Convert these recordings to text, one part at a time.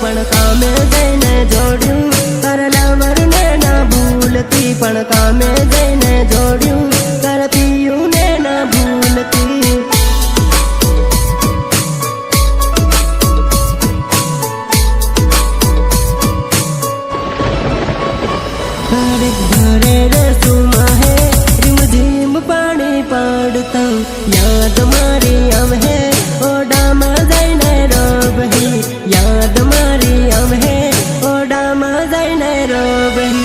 पण कामे जईने जोड्યું તારા લવરને ના ભૂલતી પણ કામે જઈને જોડ્યું તારા પિયુને ના ભૂલતી घरे रे सुमा है रिमझिम पानी पड़ता याद मारी हम है ओडा में जईने रोबही याद मारी हम है ओडा में जईने रोबही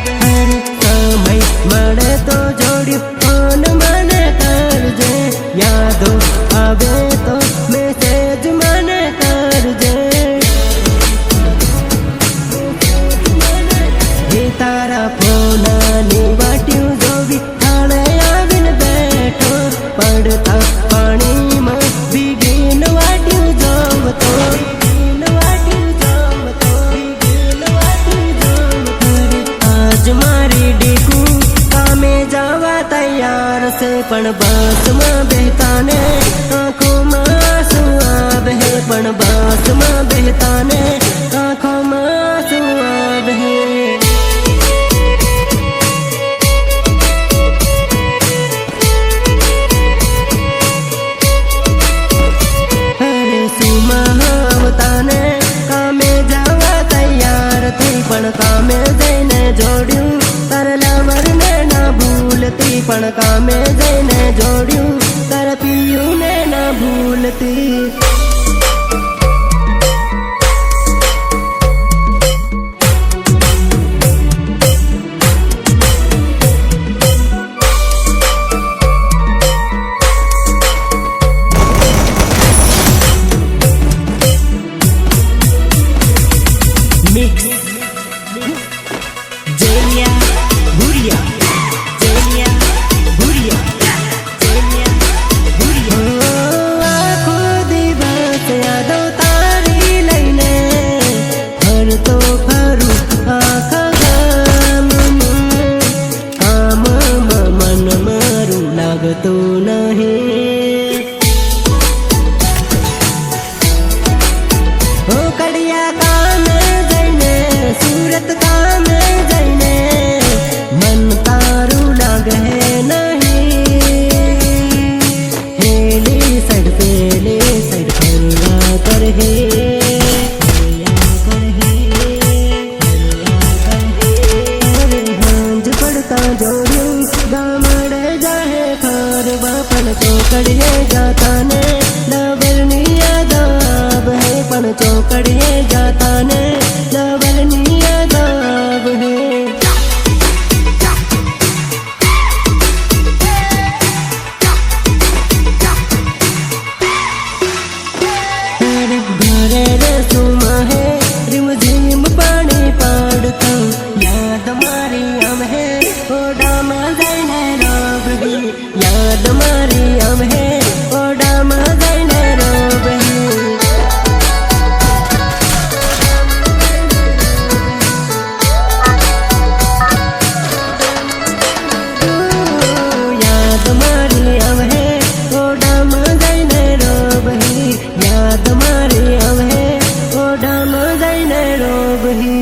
समय मळे तो जोड़ी फोन मने करजे यादो आवे तो मैसेज मने करजे हे तारा फोनानी वाट्यू जोवी थाळे आवीने बैठो पड़ता पाणी में भीगीने वाट्यू जोवतो आज मारी डीकू कामे जावा तैयार से पण बस में बहता ने आँखों में आंसू आवे है पण बस में बहता ने आँखों में आंसू आवे है अरे सुमा आवता ने कामे जावा तैयार थी पण कामे जईने जोड्યું तारा लवरने ना भूलती पण कामे जईने जोड्યું तारा पियुने ना भूलती मिक्स जेलिया बुरिया जेलिया बुरिया जेलिया बुरिया आँखो दिवस यादो तारी लईने हर तो फरू आँखा गाम काम मन मारू लागतो नहीं ओ कड़िया कामे जईने सूरत कामे जईने मन तारू लागे नहीं हेली साइड पेले साइड फरला कर हे हांज पड़ता जोड़ू गामड़े जाहे खर बापन चौकड़िए जाता ने लवरनी याद आव है पण चौकड़िए जाता ने लवरनी याद आव है घरे रे सुमा है रिमझिम पानी पड़ता याद मारी हम है ओडा में जईने रोबही याद मारी हम है ओडा में जईने रोबही याद मारी हम है ओडा में जईने रोबही याद मारी हम है ओडा में जईने रोबही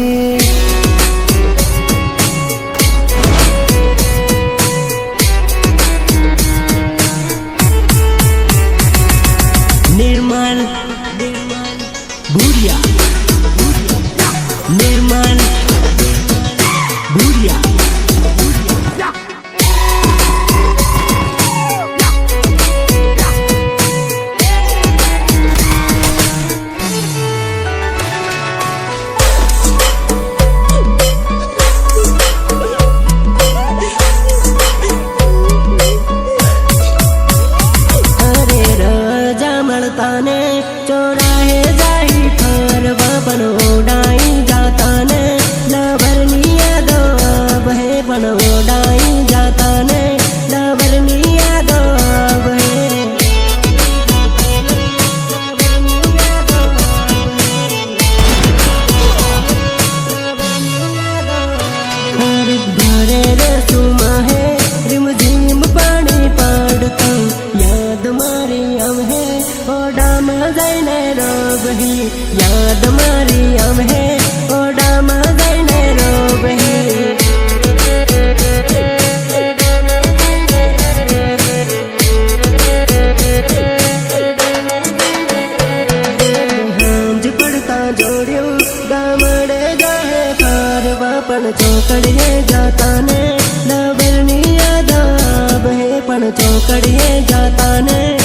પણ ચોકડીએ જાતા ને લવરની યાદ આવે પણ ચોકડીએ જાતા ને